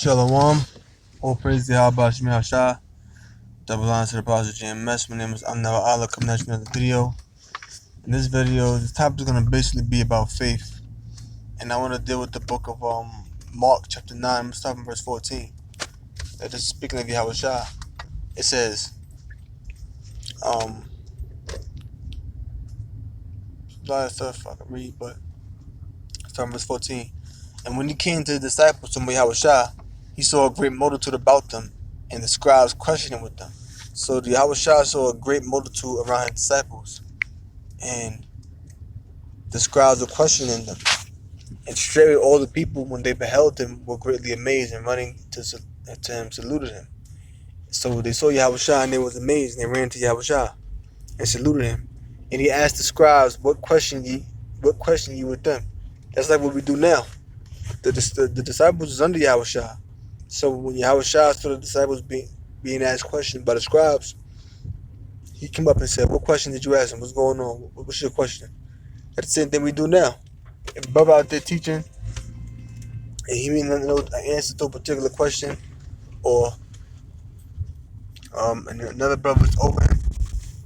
Shalom. All praise to Yahweh Shemi Hashah. Double honor to the Apostle JMS. My name is Amnava Allah coming at you another video. In this video, the topic is going to basically be about faith. And I want to deal with the book of Mark chapter 9, starting verse 14. That is speaking of Yahweh Shah. It says, a lot of stuff I can read, but starting verse 14. And when he came to the disciples from Yahweh Shah, he saw a great multitude about them, and the scribes questioning with them. So the Yahweh Shah saw a great multitude around his disciples, and the scribes were questioning them. And straightway all the people, when they beheld him, were greatly amazed, and running to him, saluted him. So they saw Yahweh Shah, and they was amazed, and they ran to Yahweh Shah and saluted him. And he asked the scribes, what question ye with them? That's like what we do now. The disciples is under Yahweh Shah. So when Yahweh Shah saw the disciples being asked questions by the scribes, he came up and said, what question did you ask him? What's going on? What's your question? That's the same thing we do now. If a brother out there teaching and he may not know an answer to a particular question, or and another brother is over him,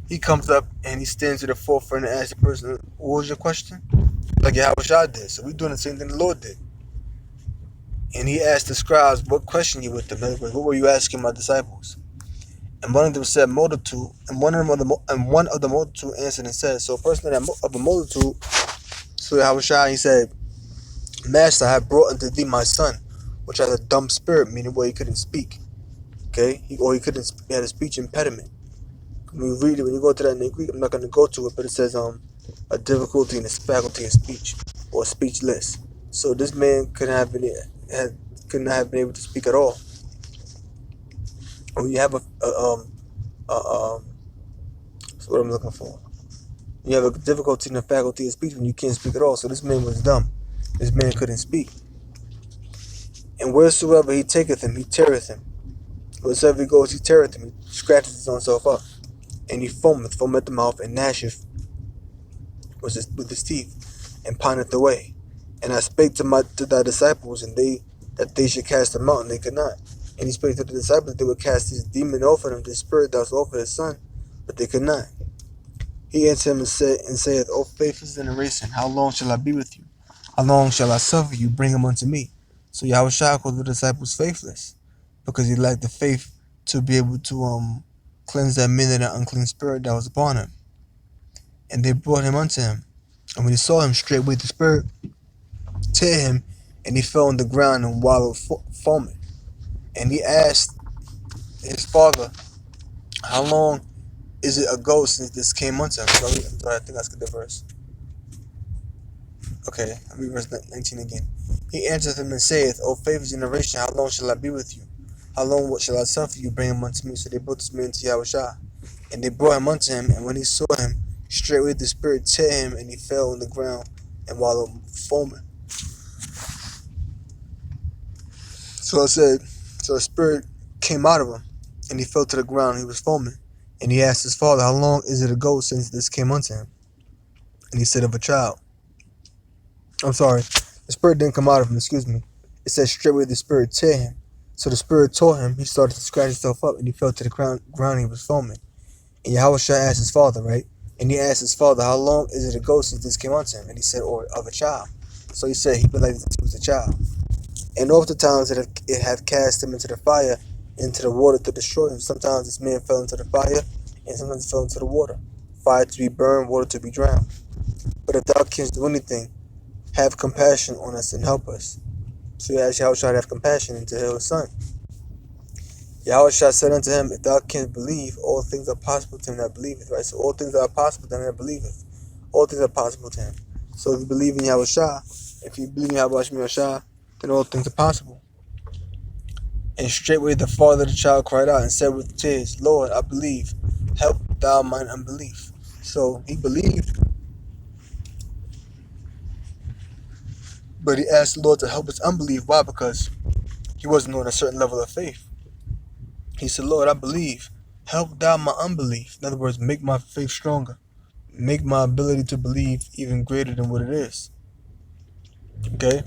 he comes up and he stands to the forefront and asks the person, what was your question? Like Yahweh Shah did. So we're doing the same thing the Lord did. And he asked the scribes, what question you with them? In other words, what were you asking my disciples? And one of them said, multitude. And one of the multitude answered and said, so a person of the multitude, so Yahweh Shah, he said, Master, I have brought unto thee my son, which has a dumb spirit, meaning where he couldn't speak. Okay? He had a speech impediment. When you read it, when you go to that in the Greek, I'm not going to go to it, but it says a difficulty in his faculty of speech, or speechless. So this man could not have been able to speak at all. When you have what's what I'm looking for. You have a difficulty in the faculty of speech when you can't speak at all. So this man was dumb. This man couldn't speak. And wheresoever he taketh him, he teareth him. Wheresoever he goes, he teareth him. He scratches his own self up. And he foameth at the mouth, and gnasheth with his teeth, and pineth away. And I spake to thy disciples, and that they should cast him out, and they could not. And he spake to the disciples that they would cast this demon off of him, this spirit that was off of his son, but they could not. He answered him and saith, O faithless generation, how long shall I be with you? How long shall I suffer you? Bring him unto me. So Yahweh Shah called the disciples faithless, because he lacked the faith to be able to cleanse that man of that unclean spirit that was upon him. And they brought him unto him. And when he saw him, straightway the spirit tear him, and he fell on the ground and wallowed foaming. And he asked his father, how long is it ago since this came unto him? Sorry, I think that's the verse. Okay, I'll read verse 19 again. He answered him and saith, O faithless generation, how long shall I be with you? How long what shall I suffer you? Bring him unto me. So they brought this man to Yahweh Shah. And they brought him unto him, and when he saw him, straightway the spirit tear him, and he fell on the ground and wallowed foaming. So the spirit came out of him, and he fell to the ground, and he was foaming. And he asked his father, how long is it ago since this came unto him? And he said, of a child. I'm sorry, the spirit didn't come out of him, excuse me. It says straightway the spirit tear him. So the spirit tore him, he started to scratch himself up, and he fell to the ground, and he was foaming. And Yahweh Shah asked his father, right? And he asked his father, how long is it ago since this came unto him? And he said, of a child. So he said he believed that he was a child. And oftentimes it have cast him into the fire, into the water to destroy him. Sometimes this man fell into the fire, and sometimes he fell into the water. Fire to be burned, water to be drowned. But if thou canst do anything, have compassion on us and help us. So he asked Yahweh Shah to have compassion and to heal his son. Yahweh Shah said unto him, if thou canst believe, all things are possible to him that believeth. Right? So all things are possible to him that believeth. All things are possible to him. So if you believe in Yahweh Shah, if you believe in Yahweh Shah, then all things are possible. And straightway the father of the child cried out and said with tears, Lord, I believe, help thou mine unbelief. So he believed, but he asked the Lord to help his unbelief. Why? Because he wasn't on a certain level of faith. He said, Lord, I believe, help thou my unbelief. In other words, make my faith stronger. Make my ability to believe even greater than what it is. Okay?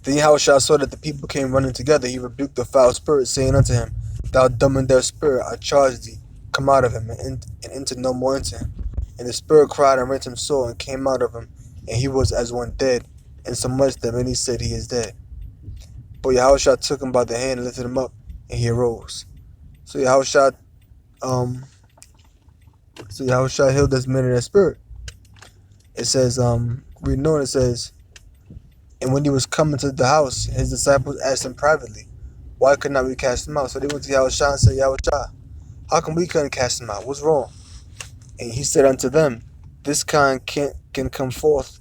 Then Yahushua saw that the people came running together. He rebuked the foul spirit, saying unto him, Thou dumb and deaf spirit, I charge thee, come out of him, and enter no more into him. And the spirit cried and rent him sore, and came out of him, and he was as one dead, and so much that many said he is dead. But Yahushua took him by the hand and lifted him up, and he arose. So Yahushua healed this man of that spirit. It says, reading on, it says, and when he was coming to the house, his disciples asked him privately, Why could not we cast him out? So they went to Yahushua and said, Yahushua, how come we couldn't cast him out? What's wrong? And he said unto them, This kind can come forth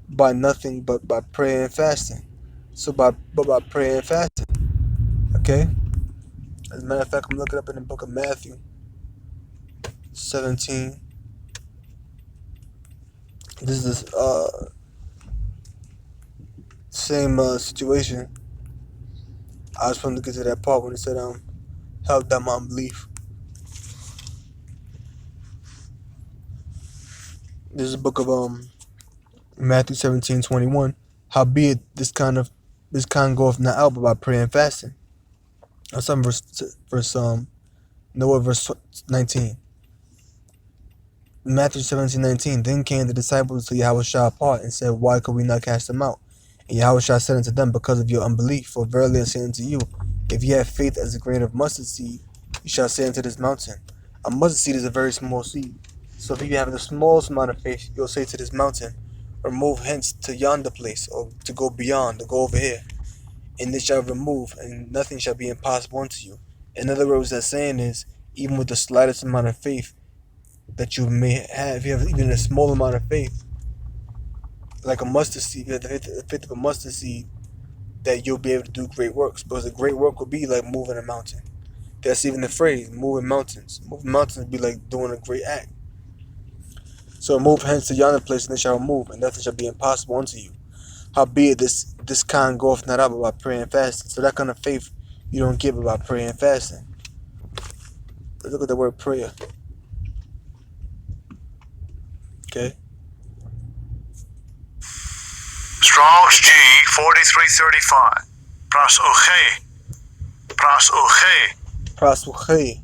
by nothing but by prayer and fasting. So by prayer and fasting. Okay? As a matter of fact, I'm looking up in the book of Matthew 17. This is same situation. I just wanted to get to that part when it said help them unbelief. This is the book of Matthew 17:21. Howbeit this kind goeth not out but by prayer and fasting. Or some verse 19. Matthew 17:19. Then came the disciples to Yahushua apart and said, Why could we not cast them out? And Yahushua said unto them, Because of your unbelief. For verily I say unto you, if ye have faith as a grain of mustard seed, you shall say unto this mountain. A mustard seed is a very small seed. So if you have the smallest amount of faith, you'll say to this mountain, Remove hence to yonder place, or to go beyond, to go over here. And it shall remove, and nothing shall be impossible unto you. In other words, that saying is, even with the slightest amount of faith that you may have, if you have even a small amount of faith, like a mustard seed, if you have the faith of a mustard seed, that you'll be able to do great works. Because a great work would be like moving a mountain. That's even the phrase, moving mountains. Moving mountains would be like doing a great act. So move hence to yonder place, and they shall remove, and nothing shall be impossible unto you. Howbeit this kind goeth not out but by prayer and fasting. So that kind of faith you don't get by prayer and fasting. Let's look at the word prayer. Okay. Strong's G 4335. Prasuche.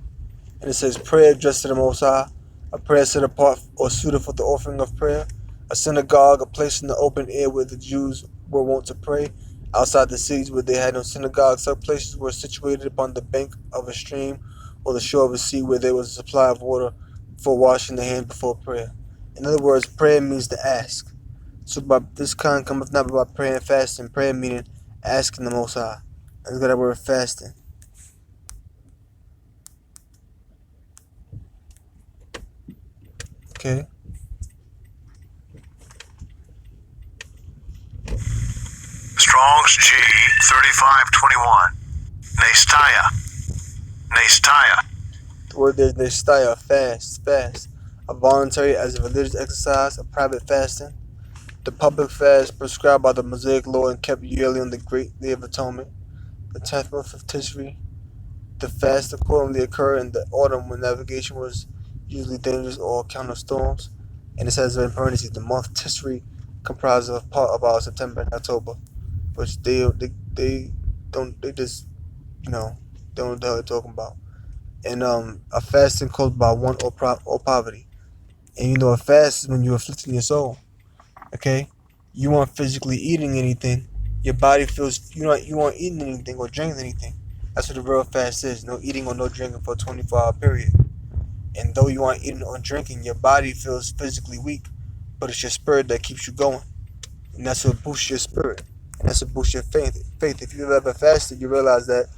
And it says prayer addressed to the Most High, a prayer set apart or suited for the offering of prayer, a synagogue, a place in the open air where the Jews were wont to pray. Outside the cities where they had no synagogues, such places were situated upon the bank of a stream or the shore of a sea where there was a supply of water for washing the hands before prayer. In other words, prayer means to ask. So by this kind cometh not by prayer and fasting. Prayer meaning asking the Most High. Let's get that word fasting. Okay. Strong's G 3521. Nestaya. The word there is nestaya, fast. A voluntary as a religious exercise, a private fasting. The public fast prescribed by the Mosaic law and kept yearly on the Great Day of Atonement, the 10th month of Tishri. The fast accordingly occurred in the autumn when navigation was usually dangerous or account of storms. And it says in parentheses, the month Tishri comprises of part of our September and October, which they just they don't know what the hell they're talking about. And a fasting caused by want or poverty. And a fast is when you're afflicting your soul. Okay, you aren't physically eating anything. Your body feels you aren't eating anything or drinking anything. That's what the real fast is. No eating or no drinking for a 24-hour period. And though you aren't eating or drinking, your body feels physically weak, but it's your spirit that keeps you going. And that's what boosts your spirit. And that's what boosts your faith. If you've ever fasted, you realize that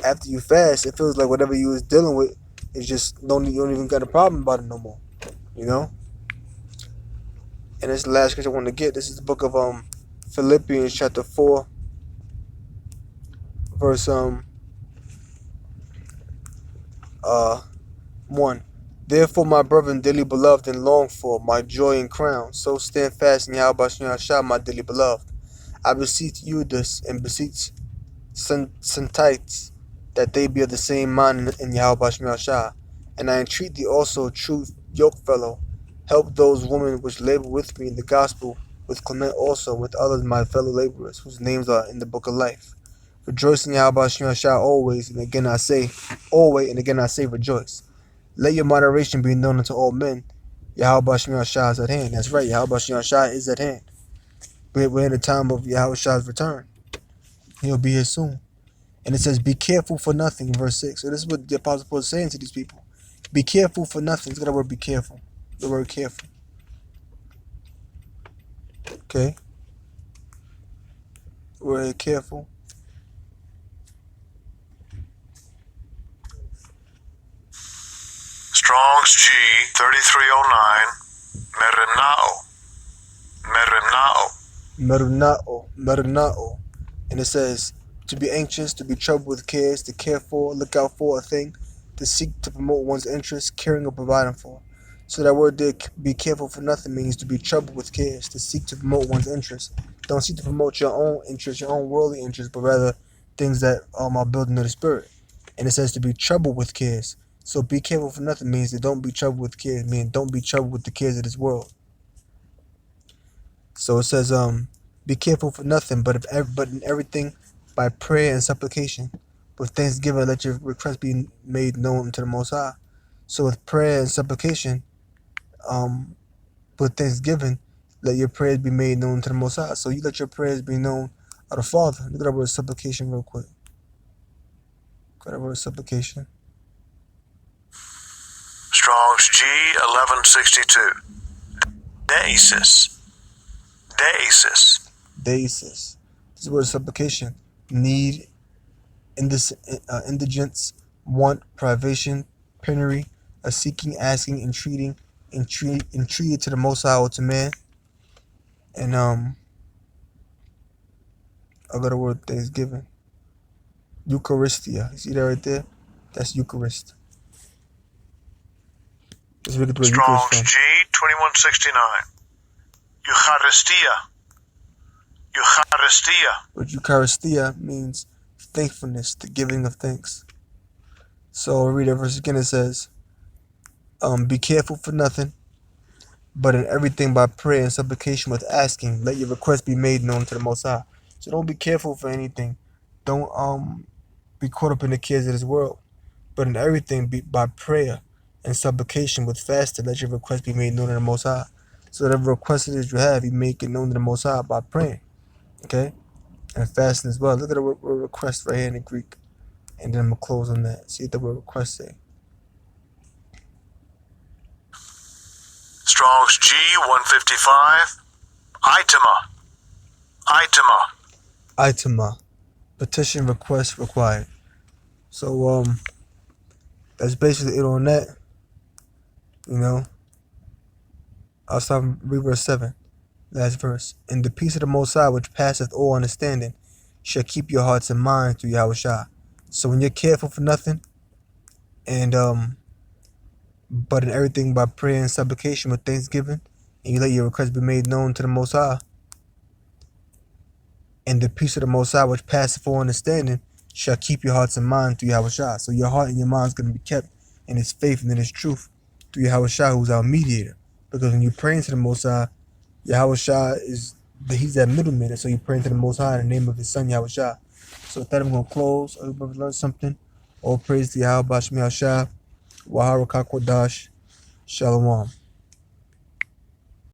after you fast, it feels like whatever you was dealing with is just you don't even got a problem about it no more. And this is the last scripture I want to get. This is the book of Philippians chapter 4, verse 1. Therefore, my brethren, dearly beloved and longed for, my joy and crown, so stand fast in Yahweh Shah, my dearly beloved. I beseech Euodia and beseech Syntyche that they be of the same mind in Yahweh Shah. And I entreat thee also, true yokefellow, help those women which labor with me in the gospel, with Clement also, with others my fellow laborers, whose names are in the book of life. Rejoice in Yahweh Shem Shah always, and again I say, always, and again I say, rejoice. Let your moderation be known unto all men. Yahweh Shem Shah is at hand. That's right, Yahweh Shem Shah is at hand. We're in the time of Yahweh Shah's return. He'll be here soon. And it says, be careful for nothing, verse 6. So this is what the Apostle Paul is saying to these people. Be careful for nothing. It's got the word be careful. The word careful. Okay? Word careful. Strong's G 3309. Merenao. Merenao. And it says, to be anxious, to be troubled with cares, to care for, look out for a thing, to seek to promote one's interests, caring or providing for. So that word there, be careful for nothing, means to be troubled with cares, to seek to promote one's interests. Don't seek to promote your own interests, your own worldly interests, but rather things that are building of the spirit. And it says to be troubled with cares. So be careful for nothing means that don't be troubled with cares, meaning don't be troubled with the cares of this world. So it says, be careful for nothing, but in everything by prayer and supplication. With thanksgiving, let your request be made known to the Most High. So with prayer and supplication, with thanksgiving, let your prayers be made known to the Most High. So you let your prayers be known of the Father. Look at that word supplication real quick. Look at that word supplication. Strong's G 1162. Deesis. This is word supplication. Need, indigence, want, privation, penury, a seeking, asking, entreated to the Most High or to man. And I got the word thanksgiving. Eucharistia. You see that right there? That's Eucharist. That's where we get the word Strong's Eucharist G 2169. Eucharistia. But Eucharistia means thankfulness, the giving of thanks. So I'll read that verse again. It says, be careful for nothing, but in everything by prayer and supplication with asking, let your request be made known to the Most High. So don't be careful for anything. Don't be caught up in the cares of this world, but in everything be by prayer and supplication with fasting, let your request be made known to the Most High. So whatever request it is you have, you make it known to the Most High by praying. Okay? And fasting as well. Look at the word request right here in the Greek. And then I'm going to close on that. See what the word request say. Strong's G 155. Itema. Petition request required. So that's basically it on that. You know. I'll start read verse 7. Last verse. And the peace of the Most High, which passeth all understanding, shall keep your hearts and minds through Yahweh Shah. So when you're careful for nothing, and but in everything by prayer and supplication with thanksgiving, and you let your requests be made known to the Most High, and the peace of the Most High, which passeth all understanding, shall keep your hearts and minds through Yahweh Shah. So your heart and your mind is going to be kept in His faith and in His truth through Yahweh Shah, who's our mediator. Because when you're praying to the Most High, Yahweh Shah He's that middleman. So you're praying to the Most High in the name of His Son Yahweh Shah. So with that, I'm going to close. Everybody learn something. All praise to Yahweh Shah. Wahara Kakwadash. Shalom.